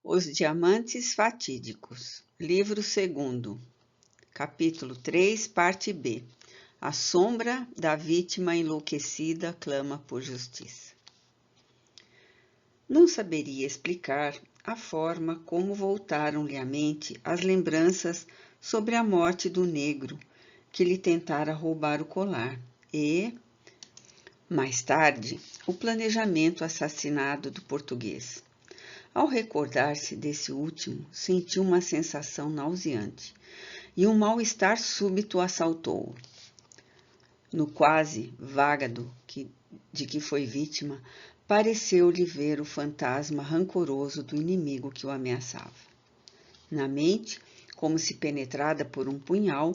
Os Diamantes Fatídicos, livro 2º, capítulo 3, parte B. A sombra da vítima enlouquecida clama por justiça. Não saberia explicar a forma como voltaram-lhe à mente as lembranças sobre a morte do negro que lhe tentara roubar o colar e, mais tarde, o planejamento assassinado do português. Ao recordar-se desse último, sentiu uma sensação nauseante e um mal-estar súbito assaltou-o. No quase vágado de que foi vítima, pareceu-lhe ver o fantasma rancoroso do inimigo que o ameaçava. Na mente, como se penetrada por um punhal,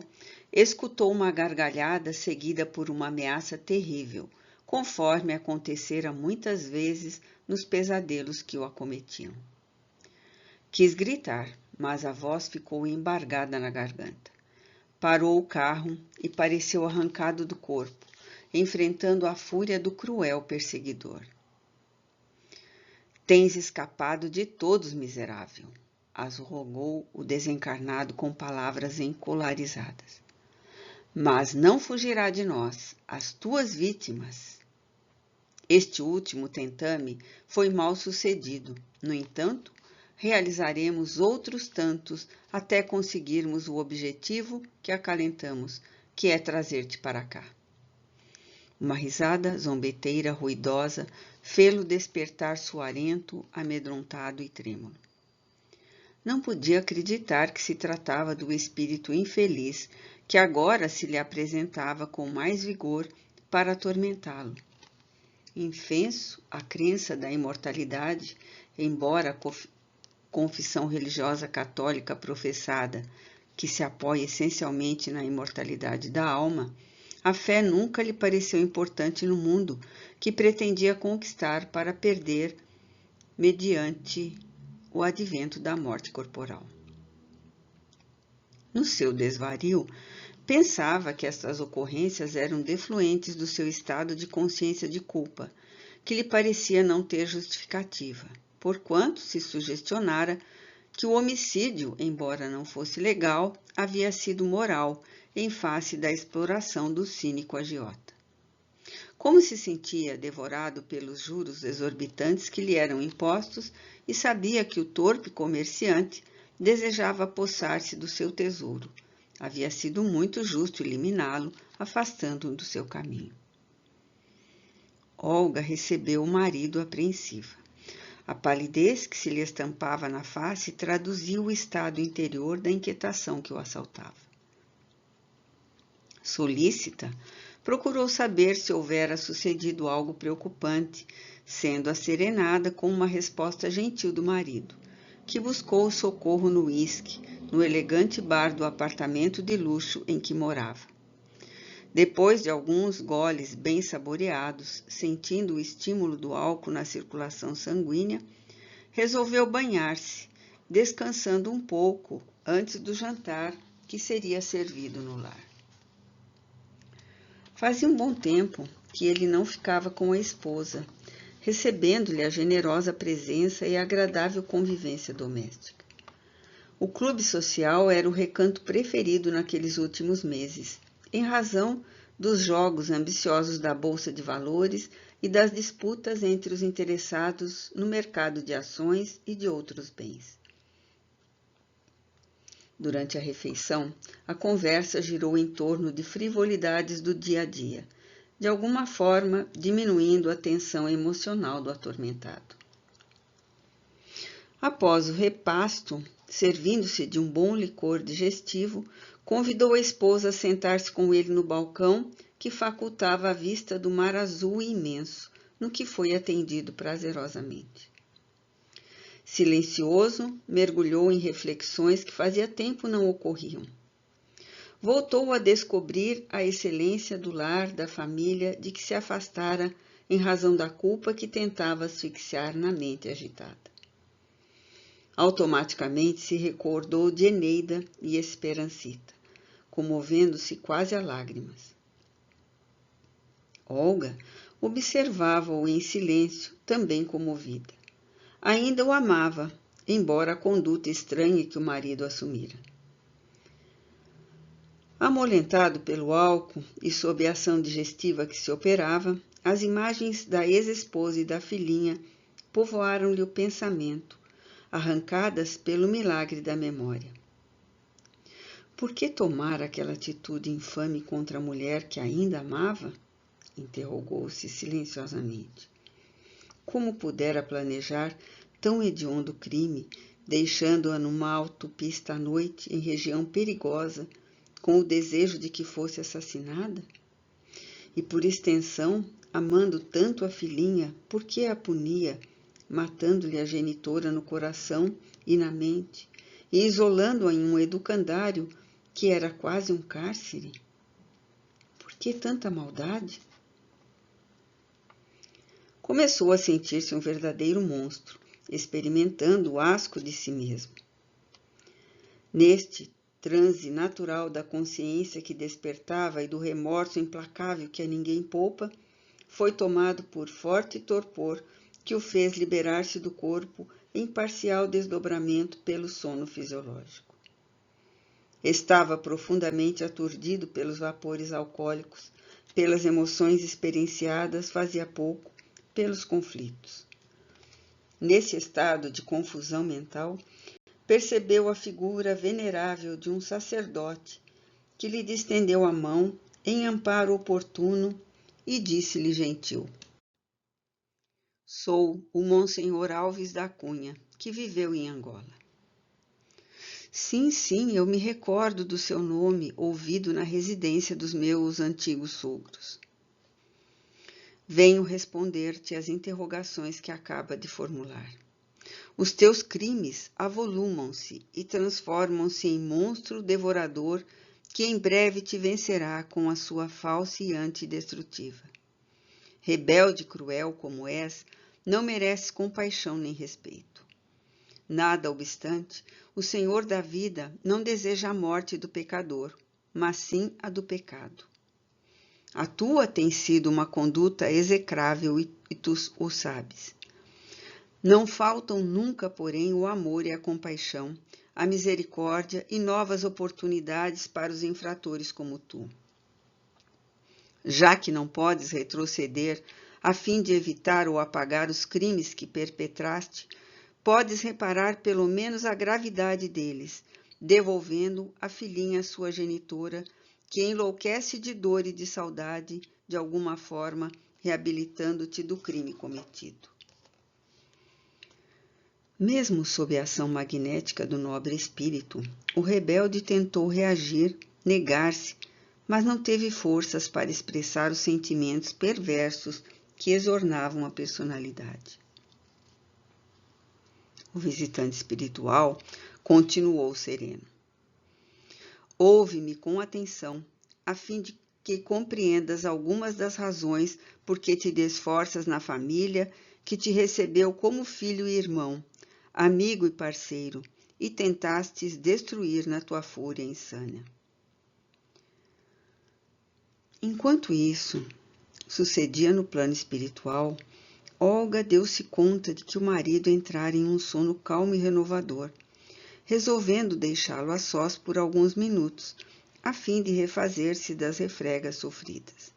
escutou uma gargalhada seguida por uma ameaça terrível, conforme acontecera muitas vezes nos pesadelos que o acometiam. Quis gritar, mas a voz ficou embargada na garganta. Parou o carro e pareceu arrancado do corpo, enfrentando a fúria do cruel perseguidor. Tens escapado de todos, miserável, rogou o desencarnado com palavras encolarizadas. Mas não fugirá de nós, as tuas vítimas. Este último tentame foi mal sucedido. No entanto, realizaremos outros tantos até conseguirmos o objetivo que acalentamos, que é trazer-te para cá. Uma risada zombeteira, ruidosa, fê-lo despertar suarento, amedrontado e trêmulo. Não podia acreditar que se tratava do espírito infeliz que agora se lhe apresentava com mais vigor para atormentá-lo. Infenso à crença da imortalidade, embora a confissão religiosa católica professada, que se apoia essencialmente na imortalidade da alma, a fé nunca lhe pareceu importante no mundo que pretendia conquistar para perder mediante o advento da morte corporal. No seu desvario, pensava que estas ocorrências eram defluentes do seu estado de consciência de culpa, que lhe parecia não ter justificativa, porquanto se sugestionara que o homicídio, embora não fosse legal, havia sido moral em face da exploração do cínico agiota. Como se sentia devorado pelos juros exorbitantes que lhe eram impostos e sabia que o torpe comerciante desejava apossar-se do seu tesouro, havia sido muito justo eliminá-lo, afastando-o do seu caminho. Olga recebeu o marido apreensiva. A palidez que se lhe estampava na face traduzia o estado interior da inquietação que o assaltava. Solícita, procurou saber se houvera sucedido algo preocupante, sendo asserenada com uma resposta gentil do marido, que buscou socorro no uísque, no elegante bar do apartamento de luxo em que morava. Depois de alguns goles bem saboreados, sentindo o estímulo do álcool na circulação sanguínea, resolveu banhar-se, descansando um pouco antes do jantar que seria servido no lar. Fazia um bom tempo que ele não ficava com a esposa, recebendo-lhe a generosa presença e a agradável convivência doméstica. O clube social era o recanto preferido naqueles últimos meses, em razão dos jogos ambiciosos da Bolsa de Valores e das disputas entre os interessados no mercado de ações e de outros bens. Durante a refeição, a conversa girou em torno de frivolidades do dia a dia, de alguma forma diminuindo a tensão emocional do atormentado. Após o repasto, servindo-se de um bom licor digestivo, convidou a esposa a sentar-se com ele no balcão que facultava a vista do mar azul e imenso, no que foi atendido prazerosamente. Silencioso, mergulhou em reflexões que fazia tempo não ocorriam. Voltou a descobrir a excelência do lar, da família, de que se afastara em razão da culpa que tentava asfixiar na mente agitada. Automaticamente se recordou de Eneida e Esperancita, comovendo-se quase a lágrimas. Olga observava-o em silêncio, também comovida. Ainda o amava, embora a conduta estranha que o marido assumira. Amolentado pelo álcool e sob a ação digestiva que se operava, as imagens da ex-esposa e da filhinha povoaram-lhe o pensamento, arrancadas pelo milagre da memória. Por que tomar aquela atitude infame contra a mulher que ainda amava? Interrogou-se silenciosamente. Como pudera planejar tão hediondo crime, deixando-a numa autopista à noite, em região perigosa, com o desejo de que fosse assassinada? E, por extensão, amando tanto a filhinha, por que a punia, matando-lhe a genitora no coração e na mente, e isolando-a em um educandário que era quase um cárcere? Por que tanta maldade? Começou a sentir-se um verdadeiro monstro, experimentando o asco de si mesmo. Neste transe natural da consciência que despertava e do remorso implacável que a ninguém poupa, foi tomado por forte torpor que o fez liberar-se do corpo em parcial desdobramento pelo sono fisiológico. Estava profundamente aturdido pelos vapores alcoólicos, pelas emoções experienciadas fazia pouco, pelos conflitos. Nesse estado de confusão mental, percebeu a figura venerável de um sacerdote que lhe distendeu a mão em amparo oportuno e disse-lhe gentil: Sou o Monsenhor Alves da Cunha, que viveu em Angola. Sim, eu me recordo do seu nome, ouvido na residência dos meus antigos sogros. Venho responder-te às interrogações que acaba de formular. Os teus crimes avolumam-se e transformam-se em monstro devorador que em breve te vencerá com a sua falseante destrutiva. Rebelde e cruel como és, não mereces compaixão nem respeito. Nada obstante, o Senhor da vida não deseja a morte do pecador, mas sim a do pecado. A tua tem sido uma conduta execrável e tu o sabes. Não faltam nunca, porém, o amor e a compaixão, a misericórdia e novas oportunidades para os infratores como tu. Já que não podes retroceder a fim de evitar ou apagar os crimes que perpetraste, podes reparar pelo menos a gravidade deles, devolvendo a filhinha à sua genitora, que enlouquece de dor e de saudade, de alguma forma, reabilitando-te do crime cometido. Mesmo sob a ação magnética do nobre espírito, o rebelde tentou reagir, negar-se, mas não teve forças para expressar os sentimentos perversos que exornavam a personalidade. O visitante espiritual continuou sereno. Ouve-me com atenção, a fim de que compreendas algumas das razões por que te desforças na família que te recebeu como filho e irmão, amigo e parceiro, e tentastes destruir na tua fúria insana. Enquanto isso sucedia no plano espiritual, Olga deu-se conta de que o marido entrara em um sono calmo e renovador, resolvendo deixá-lo a sós por alguns minutos, a fim de refazer-se das refregas sofridas.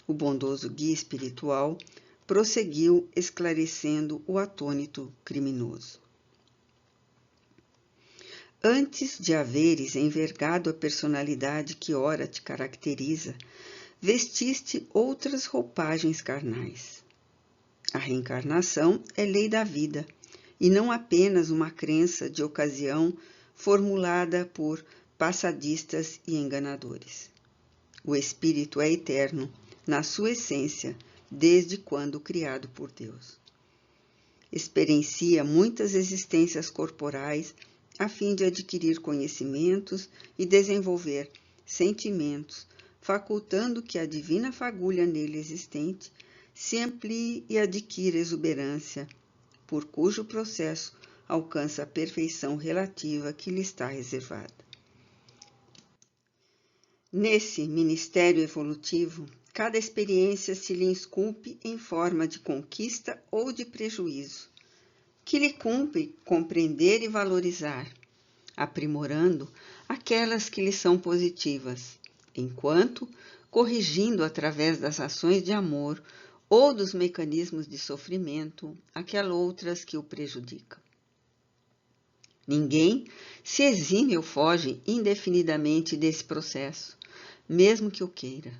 O bondoso guia espiritual prosseguiu esclarecendo o atônito criminoso. Antes de haveres envergado a personalidade que ora te caracteriza, vestiste outras roupagens carnais. A reencarnação é lei da vida, e não apenas uma crença de ocasião formulada por passadistas e enganadores. O espírito é eterno, na sua essência, desde quando criado por Deus. Experiencia muitas existências corporais a fim de adquirir conhecimentos e desenvolver sentimentos, facultando que a divina fagulha nele existente se amplie e adquira exuberância, por cujo processo alcança a perfeição relativa que lhe está reservada. Nesse ministério evolutivo, cada experiência se lhe esculpe em forma de conquista ou de prejuízo, que lhe cumpre compreender e valorizar, aprimorando aquelas que lhe são positivas, enquanto corrigindo através das ações de amor ou dos mecanismos de sofrimento aquelas outras que o prejudicam. Ninguém se exime ou foge indefinidamente desse processo, mesmo que o queira.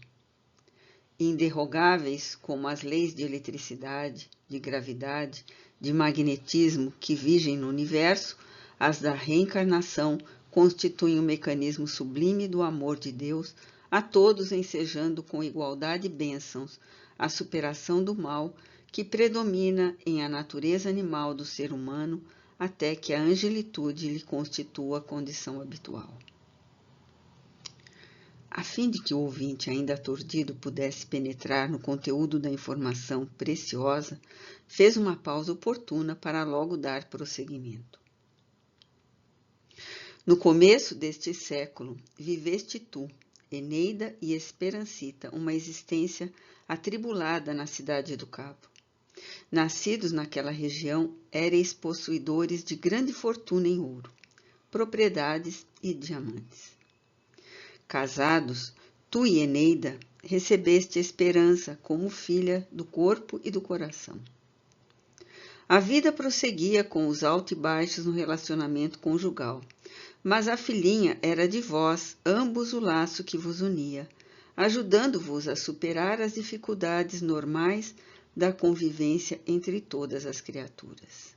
Inderrogáveis como as leis de eletricidade, de gravidade, de magnetismo que vigem no universo, as da reencarnação constituem um mecanismo sublime do amor de Deus a todos, ensejando com igualdade bênçãos a superação do mal que predomina em a natureza animal do ser humano até que a angelitude lhe constitua a condição habitual. A fim de que o ouvinte ainda aturdido pudesse penetrar no conteúdo da informação preciosa, fez uma pausa oportuna para logo dar prosseguimento. No começo deste século, viveste tu, Eneida e Esperancita, uma existência atribulada na cidade do Cabo. Nascidos naquela região, éreis possuidores de grande fortuna em ouro, propriedades e diamantes. Casados, tu e Eneida recebeste Esperança como filha do corpo e do coração. A vida prosseguia com os altos e baixos no relacionamento conjugal, mas a filhinha era de vós, ambos o laço que vos unia, ajudando-vos a superar as dificuldades normais da convivência entre todas as criaturas.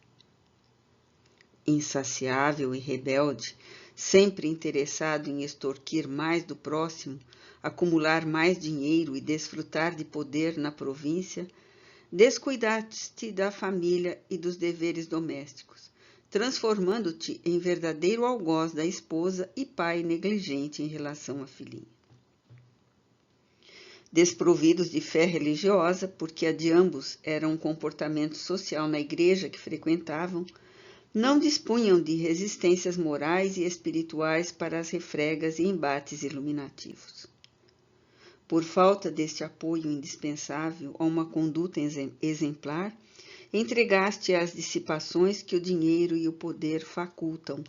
Insaciável e rebelde, sempre interessado em extorquir mais do próximo, acumular mais dinheiro e desfrutar de poder na província, descuidaste da família e dos deveres domésticos, transformando-te em verdadeiro algoz da esposa e pai negligente em relação à filhinha. Desprovidos de fé religiosa, porque a de ambos era um comportamento social na igreja que frequentavam, não dispunham de resistências morais e espirituais para as refregas e embates iluminativos. Por falta deste apoio indispensável a uma conduta exemplar, entregaste às dissipações que o dinheiro e o poder facultam,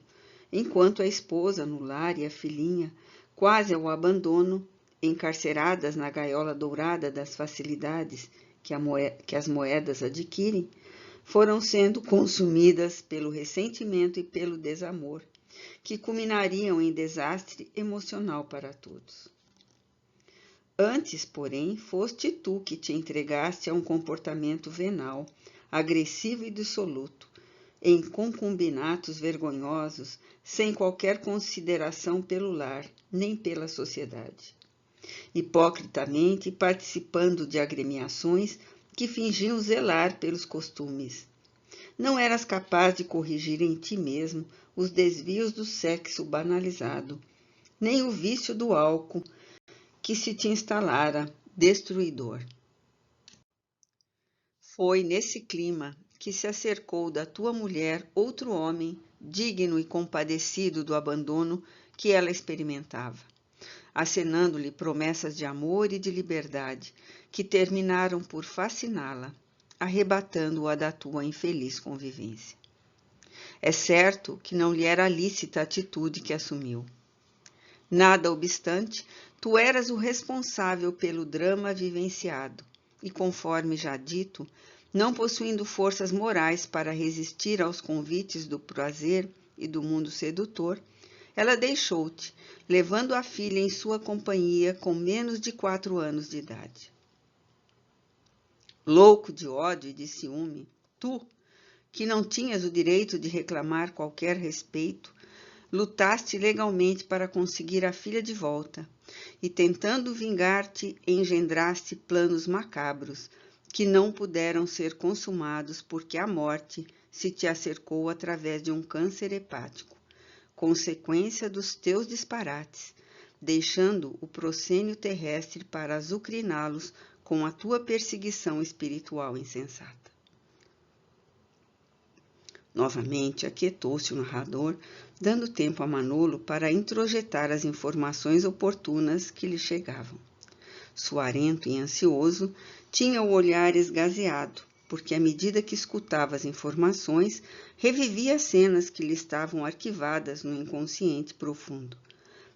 enquanto a esposa no lar e a filhinha, quase ao abandono, encarceradas na gaiola dourada das facilidades que as moedas adquirem, foram sendo consumidas pelo ressentimento e pelo desamor, que culminariam em desastre emocional para todos. Antes, porém, foste tu que te entregaste a um comportamento venal, agressivo e dissoluto, em concubinatos vergonhosos, sem qualquer consideração pelo lar, nem pela sociedade. Hipocritamente participando de agremiações que fingiam zelar pelos costumes. Não eras capaz de corrigir em ti mesmo os desvios do sexo banalizado, nem o vício do álcool que se te instalara destruidor. Foi nesse clima que se acercou da tua mulher outro homem, digno e compadecido do abandono que ela experimentava, acenando-lhe promessas de amor e de liberdade, que terminaram por fasciná-la, arrebatando-a da tua infeliz convivência. É certo que não lhe era lícita a atitude que assumiu. Nada obstante, tu eras o responsável pelo drama vivenciado, e conforme já dito, não possuindo forças morais para resistir aos convites do prazer e do mundo sedutor, ela deixou-te, levando a filha em sua companhia com menos de 4 anos de idade. Louco de ódio e de ciúme, tu, que não tinhas o direito de reclamar qualquer respeito, lutaste legalmente para conseguir a filha de volta, e tentando vingar-te, engendraste planos macabros, que não puderam ser consumados porque a morte se te acercou através de um câncer hepático, consequência dos teus disparates, deixando o proscênio terrestre para azucriná-los com a tua perseguição espiritual insensata. Novamente aquietou-se o narrador, dando tempo a Manolo para introjetar as informações oportunas que lhe chegavam. Suarento e ansioso, tinha o olhar esgazeado, porque à medida que escutava as informações, revivia as cenas que lhe estavam arquivadas no inconsciente profundo,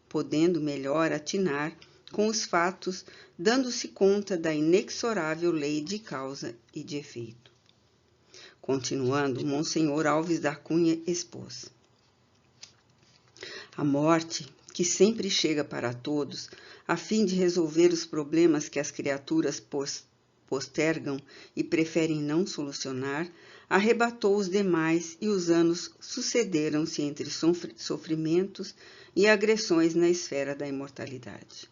podendo melhor atinar com os fatos, dando-se conta da inexorável lei de causa e de efeito. Continuando, Monsenhor Alves da Cunha expôs: a morte, que sempre chega para todos, a fim de resolver os problemas que as criaturas postergam e preferem não solucionar, arrebatou os demais e os anos sucederam-se entre sofrimentos e agressões na esfera da imortalidade.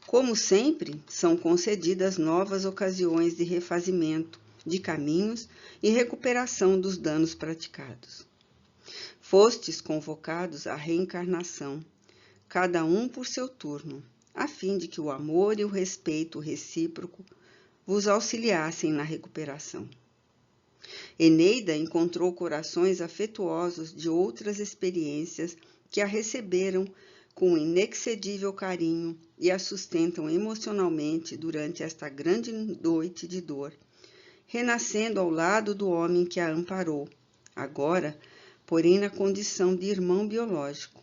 Como sempre, são concedidas novas ocasiões de refazimento de caminhos e recuperação dos danos praticados. Fostes convocados à reencarnação, cada um por seu turno, a fim de que o amor e o respeito recíproco vos auxiliassem na recuperação. Eneida encontrou corações afetuosos de outras experiências que a receberam com inexcedível carinho e a sustentam emocionalmente durante esta grande noite de dor, renascendo ao lado do homem que a amparou, agora, porém na condição de irmão biológico,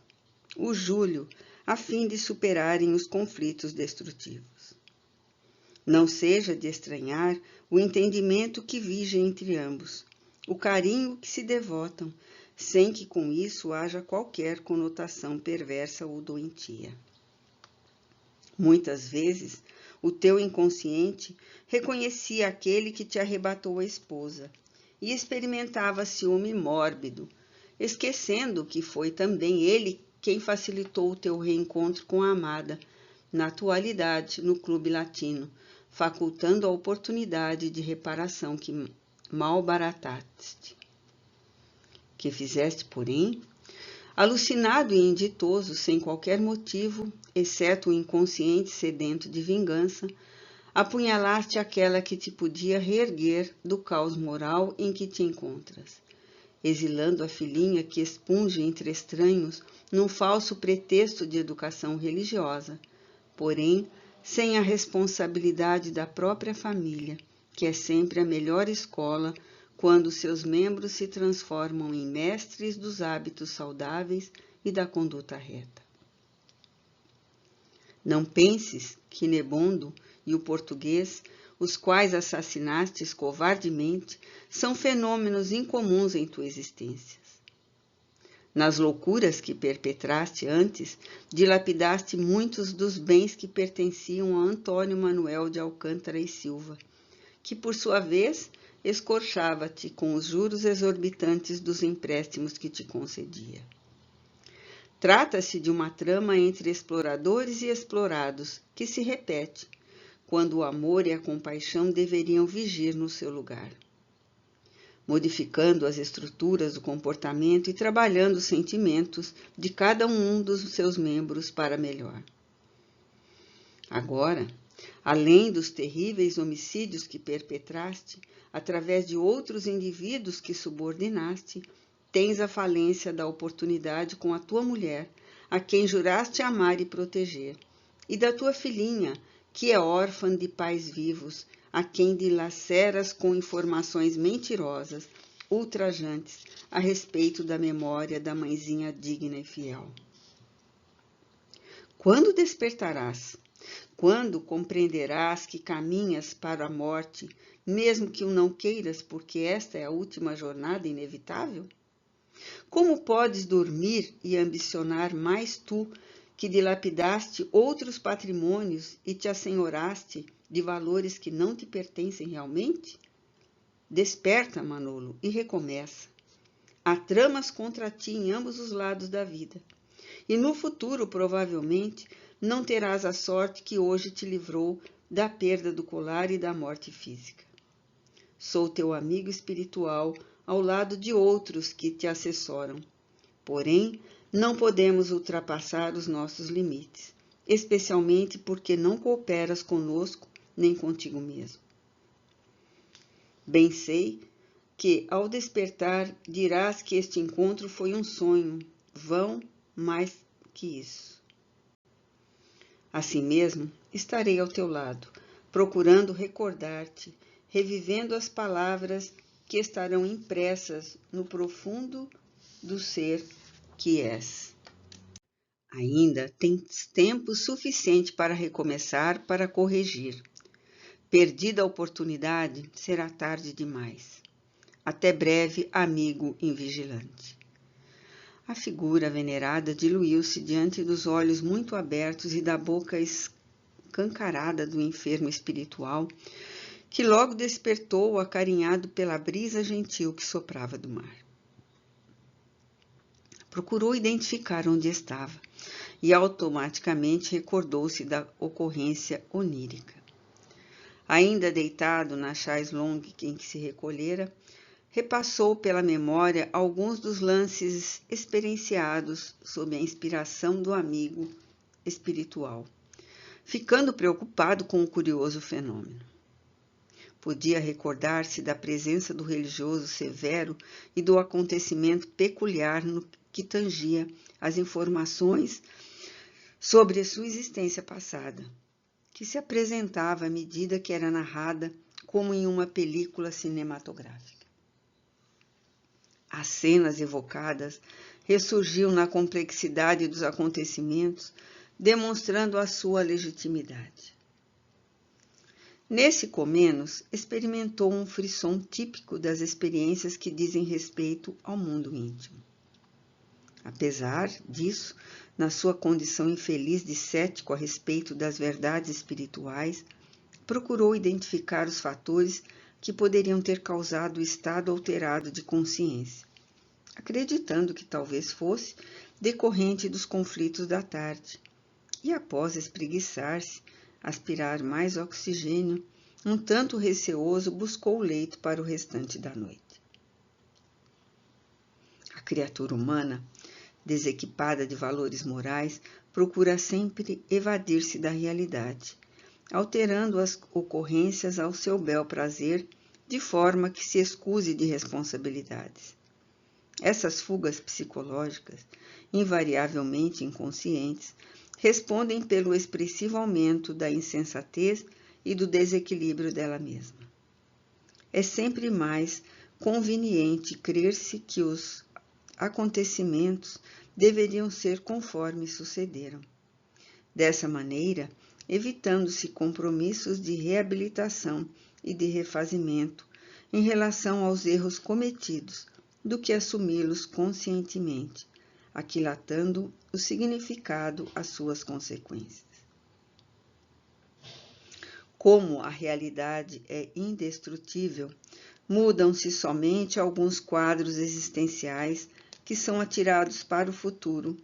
o Júlio, a fim de superarem os conflitos destrutivos. Não seja de estranhar o entendimento que vige entre ambos, o carinho que se devotam, sem que com isso haja qualquer conotação perversa ou doentia. Muitas vezes, o teu inconsciente reconhecia aquele que te arrebatou a esposa e experimentava ciúme mórbido, esquecendo que foi também ele quem facilitou o teu reencontro com a amada, na atualidade no Clube Latino, facultando a oportunidade de reparação que malbarataste. Que fizeste, porém, alucinado e inditoso, sem qualquer motivo, exceto o inconsciente sedento de vingança, apunhalaste aquela que te podia reerguer do caos moral em que te encontras, exilando a filhinha que expunge entre estranhos num falso pretexto de educação religiosa, porém sem a responsabilidade da própria família, que é sempre a melhor escola quando seus membros se transformam em mestres dos hábitos saudáveis e da conduta reta. Não penses que Nebondo e o português, os quais assassinastes covardemente, são fenômenos incomuns em tua existência. Nas loucuras que perpetraste antes, dilapidaste muitos dos bens que pertenciam a Antônio Manuel de Alcântara e Silva, que, por sua vez, escorchava-te com os juros exorbitantes dos empréstimos que te concedia. Trata-se de uma trama entre exploradores e explorados, que se repete, quando o amor e a compaixão deveriam vigir no seu lugar, modificando as estruturas do comportamento e trabalhando os sentimentos de cada um dos seus membros para melhor. Agora, além dos terríveis homicídios que perpetraste, através de outros indivíduos que subordinaste, tens a falência da oportunidade com a tua mulher, a quem juraste amar e proteger, e da tua filhinha, que é órfã de pais vivos, a quem dilaceras com informações mentirosas, ultrajantes, a respeito da memória da mãezinha digna e fiel. Quando despertarás? Quando compreenderás que caminhas para a morte, mesmo que o não queiras, porque esta é a última jornada inevitável? Como podes dormir e ambicionar mais tu, que dilapidaste outros patrimônios e te assenhoraste de valores que não te pertencem realmente? Desperta, Manolo, e recomeça. Há tramas contra ti em ambos os lados da vida, e no futuro, provavelmente, não terás a sorte que hoje te livrou da perda do colar e da morte física. Sou teu amigo espiritual ao lado de outros que te assessoram. Porém, não podemos ultrapassar os nossos limites, especialmente porque não cooperas conosco nem contigo mesmo. Bem sei que, ao despertar, dirás que este encontro foi um sonho, vão mais que isso. Assim mesmo, estarei ao teu lado, procurando recordar-te, revivendo as palavras que estarão impressas no profundo do ser que és. Ainda tens tempo suficiente para recomeçar, para corrigir. Perdida a oportunidade, será tarde demais. Até breve, amigo invigilante. A figura venerada diluiu-se diante dos olhos muito abertos e da boca escancarada do enfermo espiritual, que logo despertou, acarinhado pela brisa gentil que soprava do mar. Procurou identificar onde estava e automaticamente recordou-se da ocorrência onírica. Ainda deitado na chaise longue em que se recolhera, repassou pela memória alguns dos lances experienciados sob a inspiração do amigo espiritual, ficando preocupado com o curioso fenômeno. Podia recordar-se da presença do religioso severo e do acontecimento peculiar no que tangia as informações sobre a sua existência passada, que se apresentava à medida que era narrada como em uma película cinematográfica. As cenas evocadas ressurgiam na complexidade dos acontecimentos, demonstrando a sua legitimidade. Nesse comenos, experimentou um frisson típico das experiências que dizem respeito ao mundo íntimo. Apesar disso, na sua condição infeliz de cético a respeito das verdades espirituais, procurou identificar os fatores que poderiam ter causado o estado alterado de consciência, acreditando que talvez fosse decorrente dos conflitos da tarde, e após espreguiçar-se, aspirar mais oxigênio, um tanto receoso buscou o leito para o restante da noite. A criatura humana, desequipada de valores morais, procura sempre evadir-se da realidade, alterando as ocorrências ao seu bel prazer, de forma que se escuse de responsabilidades. Essas fugas psicológicas, invariavelmente inconscientes, respondem pelo expressivo aumento da insensatez e do desequilíbrio dela mesma. É sempre mais conveniente crer-se que os acontecimentos deveriam ser conforme sucederam. Dessa maneira, evitando-se compromissos de reabilitação e de refazimento em relação aos erros cometidos, do que assumi-los conscientemente, aquilatando o significado às suas consequências. Como a realidade é indestrutível, mudam-se somente alguns quadros existenciais que são atirados para o futuro,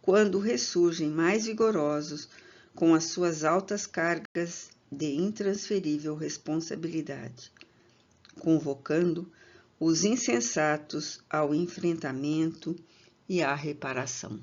quando ressurgem mais vigorosos com as suas altas cargas de intransferível responsabilidade, convocando os insensatos ao enfrentamento e à reparação.